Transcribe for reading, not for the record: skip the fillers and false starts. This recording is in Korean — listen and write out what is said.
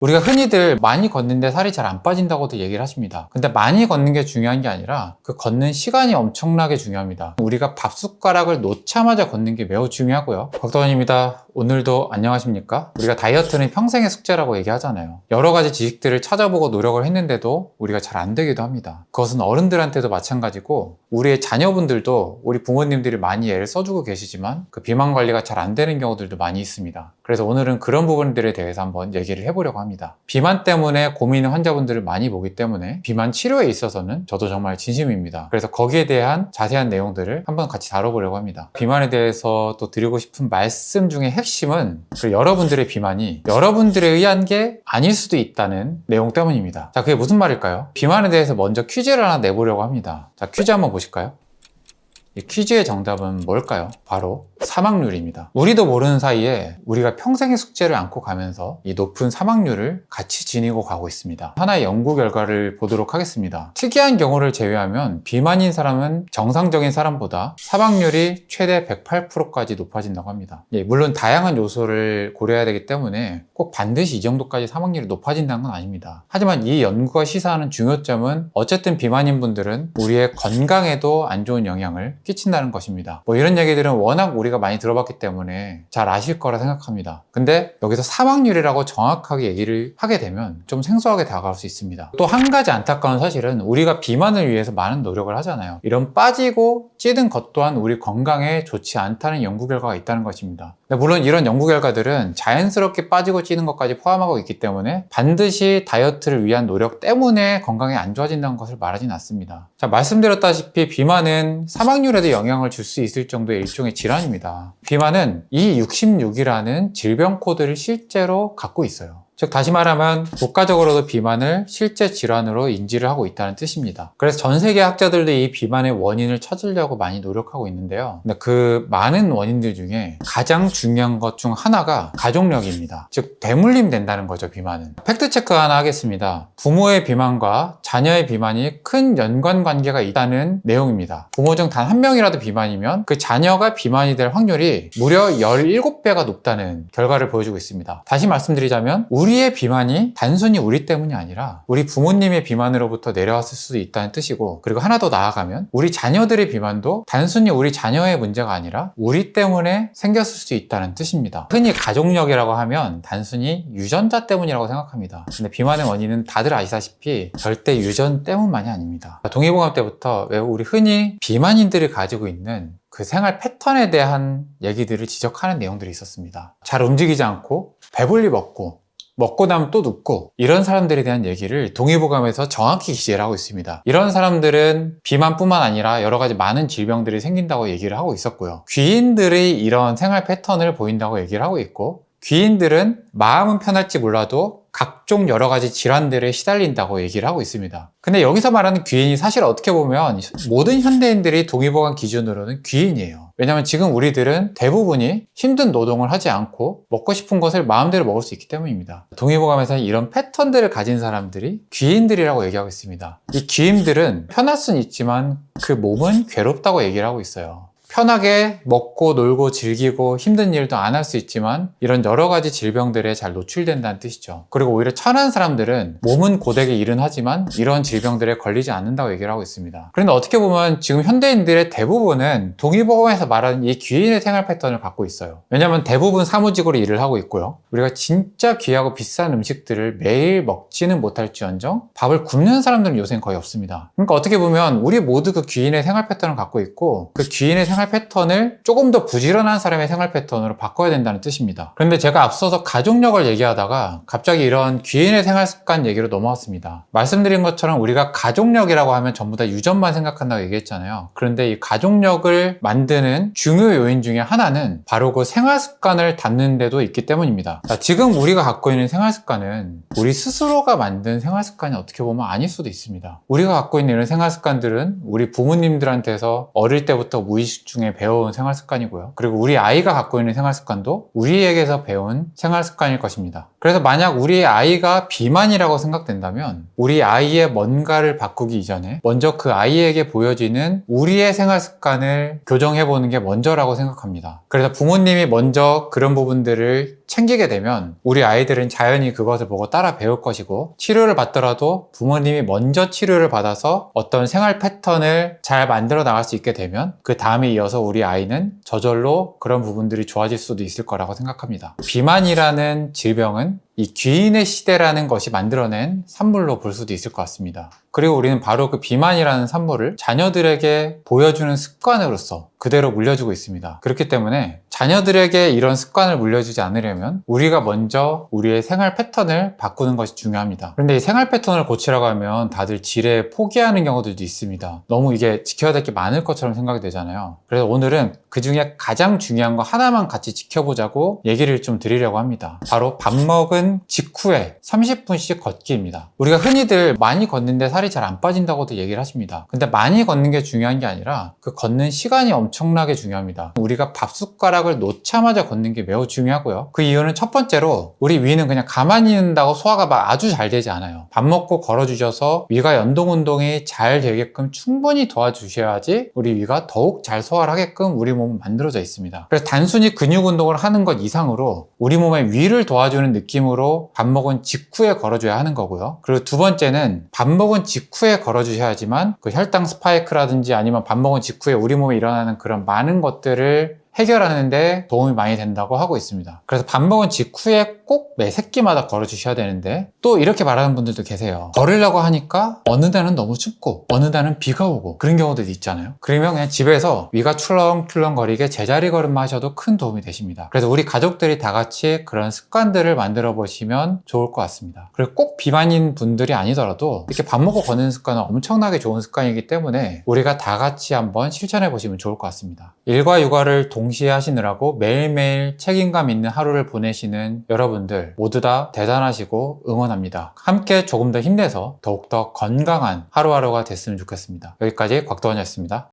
우리가 흔히들 많이 걷는데 살이 잘 안 빠진다고도 얘기를 하십니다. 근데 많이 걷는 게 중요한 게 아니라 그 걷는 시간이 엄청나게 중요합니다. 우리가 밥 숟가락을 놓자마자 걷는 게 매우 중요하고요. 곽도원입니다. 오늘도 안녕하십니까? 우리가 다이어트는 평생의 숙제라고 얘기하잖아요. 여러 가지 지식들을 찾아보고 노력을 했는데도 우리가 잘 안 되기도 합니다. 그것은 어른들한테도 마찬가지고 우리의 자녀분들도 우리 부모님들이 많이 애를 써주고 계시지만 그 비만 관리가 잘 안 되는 경우들도 많이 있습니다. 그래서 오늘은 그런 부분들에 대해서 한번 얘기를 해보려고 합니다. 비만 때문에 고민의 환자분들을 많이 보기 때문에 비만 치료에 있어서는 저도 정말 진심입니다. 그래서 거기에 대한 자세한 내용들을 한번 같이 다뤄보려고 합니다. 비만에 대해서 또 드리고 싶은 말씀 중에 핵심은 여러분들의 비만이 여러분들에 의한 게 아닐 수도 있다는 내용 때문입니다. 자, 그게 무슨 말일까요? 비만에 대해서 먼저 퀴즈를 하나 내보려고 합니다. 자, 퀴즈 한번 보실까요? 이 퀴즈의 정답은 뭘까요? 바로 사망률입니다. 우리도 모르는 사이에 우리가 평생의 숙제를 안고 가면서 이 높은 사망률을 같이 지니고 가고 있습니다. 하나의 연구 결과를 보도록 하겠습니다. 특이한 경우를 제외하면 비만인 사람은 정상적인 사람보다 사망률이 최대 108%까지 높아진다고 합니다. 물론 다양한 요소를 고려해야 되기 때문에 꼭 반드시 이 정도까지 사망률이 높아진다는 건 아닙니다. 하지만 이 연구가 시사하는 중요점은 어쨌든 비만인 분들은 우리의 건강에도 안 좋은 영향을 끼친다는 것입니다. 이런 얘기들은 워낙 우리가 많이 들어봤기 때문에 잘 아실 거라 생각합니다. 근데 여기서 사망률이라고 정확하게 얘기를 하게 되면 좀 생소하게 다가갈 수 있습니다. 또 한 가지 안타까운 사실은 우리가 비만을 위해서 많은 노력을 하잖아요. 이런 빠지고 찌든 것 또한 우리 건강에 좋지 않다는 연구 결과가 있다는 것입니다. 물론 이런 연구 결과들은 자연스럽게 빠지고 찌는 것까지 포함하고 있기 때문에 반드시 다이어트를 위한 노력 때문에 건강이 안 좋아진다는 것을 말하진 않습니다. 자, 말씀드렸다시피 비만은 사망률에도 영향을 줄 수 있을 정도의 일종의 질환입니다. 비만은 E66이라는 질병 코드를 실제로 갖고 있어요. 즉 다시 말하면 국가적으로도 비만을 실제 질환으로 인지를 하고 있다는 뜻입니다. 그래서 전 세계 학자들도 이 비만의 원인을 찾으려고 많이 노력하고 있는데요. 근데 그 많은 원인들 중에 가장 중요한 것 중 하나가 가족력입니다. 즉 대물림 된다는 거죠, 비만은. 팩트 체크 하나 하겠습니다. 부모의 비만과 자녀의 비만이 큰 연관관계가 있다는 내용입니다. 부모 중 단 한 명이라도 비만이면 그 자녀가 비만이 될 확률이 무려 17배가 높다는 결과를 보여주고 있습니다. 다시 말씀드리자면 우리의 비만이 단순히 우리 때문이 아니라 우리 부모님의 비만으로부터 내려왔을 수도 있다는 뜻이고, 그리고 하나 더 나아가면 우리 자녀들의 비만도 단순히 우리 자녀의 문제가 아니라 우리 때문에 생겼을 수도 있다는 뜻입니다. 흔히 가족력이라고 하면 단순히 유전자 때문이라고 생각합니다. 근데 비만의 원인은 다들 아시다시피 절대 유전 때문만이 아닙니다. 동의보감 때부터 우리 흔히 비만인들이 가지고 있는 그 생활 패턴에 대한 얘기들을 지적하는 내용들이 있었습니다. 잘 움직이지 않고 배불리 먹고 나면 또 눕고, 이런 사람들에 대한 얘기를 동의보감에서 정확히 기재를 하고 있습니다. 이런 사람들은 비만뿐만 아니라 여러 가지 많은 질병들이 생긴다고 얘기를 하고 있었고요. 귀인들이 이런 생활 패턴을 보인다고 얘기를 하고 있고, 귀인들은 마음은 편할지 몰라도 각종 여러 가지 질환들에 시달린다고 얘기를 하고 있습니다. 근데 여기서 말하는 귀인이 사실 어떻게 보면 모든 현대인들이 동의보감 기준으로는 귀인이에요. 왜냐하면 지금 우리들은 대부분이 힘든 노동을 하지 않고 먹고 싶은 것을 마음대로 먹을 수 있기 때문입니다. 동의보감에서는 이런 패턴들을 가진 사람들이 귀인들이라고 얘기하고 있습니다. 이 귀인들은 편할 수는 있지만 그 몸은 괴롭다고 얘기를 하고 있어요. 편하게 먹고 놀고 즐기고 힘든 일도 안 할 수 있지만 이런 여러 가지 질병들에 잘 노출된다는 뜻이죠. 그리고 오히려 천한 사람들은 몸은 고되게 일은 하지만 이런 질병들에 걸리지 않는다고 얘기를 하고 있습니다. 그런데 어떻게 보면 지금 현대인들의 대부분은 동의보감에서 말하는 이 귀인의 생활 패턴을 갖고 있어요. 왜냐하면 대부분 사무직으로 일을 하고 있고요. 우리가 진짜 귀하고 비싼 음식들을 매일 먹지는 못할지언정 밥을 굶는 사람들은 요새는 거의 없습니다. 그러니까 어떻게 보면 우리 모두 그 귀인의 생활 패턴을 갖고 있고, 그 귀인의 생활 패턴을 조금 더 부지런한 사람의 생활 패턴으로 바꿔야 된다는 뜻입니다. 그런데 제가 앞서서 가족력을 얘기하다가 갑자기 이런 귀인의 생활 습관 얘기로 넘어왔습니다. 말씀드린 것처럼 우리가 가족력이라고 하면 전부 다 유전만 생각한다고 얘기했잖아요. 그런데 이 가족력을 만드는 중요 요인 중에 하나는 바로 그 생활 습관을 담는 데도 있기 때문입니다. 자, 지금 우리가 갖고 있는 생활 습관은 우리 스스로가 만든 생활 습관이 어떻게 보면 아닐 수도 있습니다. 우리가 갖고 있는 이런 생활 습관들은 우리 부모님들한테서 어릴 때부터 무의식 중에 배워온 생활 습관이고요. 그리고 우리 아이가 갖고 있는 생활 습관도 우리에게서 배운 생활 습관일 것입니다. 그래서 만약 우리 아이가 비만이라고 생각된다면 우리 아이의 뭔가를 바꾸기 이전에 먼저 그 아이에게 보여지는 우리의 생활 습관을 교정해보는 게 먼저라고 생각합니다. 그래서 부모님이 먼저 그런 부분들을 챙기게 되면 우리 아이들은 자연히 그것을 보고 따라 배울 것이고, 치료를 받더라도 부모님이 먼저 치료를 받아서 어떤 생활 패턴을 잘 만들어 나갈 수 있게 되면 그 다음에 이어서 우리 아이는 저절로 그런 부분들이 좋아질 수도 있을 거라고 생각합니다. 비만이라는 질병은 이 귀인의 시대라는 것이 만들어낸 산물로 볼 수도 있을 것 같습니다. 그리고 우리는 바로 그 비만이라는 산물을 자녀들에게 보여주는 습관으로서 그대로 물려주고 있습니다. 그렇기 때문에 자녀들에게 이런 습관을 물려주지 않으려면 우리가 먼저 우리의 생활 패턴을 바꾸는 것이 중요합니다. 그런데 이 생활 패턴을 고치라고 하면 다들 지레 포기하는 경우들도 있습니다. 너무 이게 지켜야 될 게 많을 것처럼 생각이 되잖아요. 그래서 오늘은 그 중에 가장 중요한 거 하나만 같이 지켜보자고 얘기를 좀 드리려고 합니다. 바로 밥 먹은 직후에 30분씩 걷기입니다. 우리가 흔히들 많이 걷는데 살이 잘 안 빠진다고도 얘기를 하십니다. 근데 많이 걷는 게 중요한 게 아니라 그 걷는 시간이 엄청나게 중요합니다. 우리가 밥 숟가락을 놓자마자 걷는 게 매우 중요하고요. 그 이유는 첫 번째로 우리 위는 그냥 가만히 있는다고 소화가 막 아주 잘 되지 않아요. 밥 먹고 걸어주셔서 위가 연동 운동이 잘 되게끔 충분히 도와주셔야지 우리 위가 더욱 잘 소화를 하게끔 우리 몸은 만들어져 있습니다. 그래서 단순히 근육 운동을 하는 것 이상으로 우리 몸의 위를 도와주는 느낌으로 밥 먹은 직후에 걸어줘야 하는 거고요. 그리고 두 번째는 밥 먹은 직후에 걸어주셔야지만 그 혈당 스파이크라든지 아니면 밥 먹은 직후에 우리 몸에 일어나는 그런 많은 것들을 해결하는 데 도움이 많이 된다고 하고 있습니다. 그래서 밥 먹은 직후에 꼭 매 새끼마다 걸어주셔야 되는데, 또 이렇게 말하는 분들도 계세요. 걸으려고 하니까 어느 날은 너무 춥고 어느 날은 비가 오고 그런 경우들이 있잖아요. 그러면 그냥 집에서 위가 출렁출렁 거리게 제자리 걸음만 하셔도 큰 도움이 되십니다. 그래서 우리 가족들이 다 같이 그런 습관들을 만들어 보시면 좋을 것 같습니다. 그리고 꼭 비만인 분들이 아니더라도 이렇게 밥 먹고 걷는 습관은 엄청나게 좋은 습관이기 때문에 우리가 다 같이 한번 실천해 보시면 좋을 것 같습니다. 일과 육아를 동시에 하시느라고 매일매일 책임감 있는 하루를 보내시는 여러분들 모두 다 대단하시고 응원합니다. 함께 조금 더 힘내서 더욱더 건강한 하루하루가 됐으면 좋겠습니다. 여기까지 곽도원이었습니다.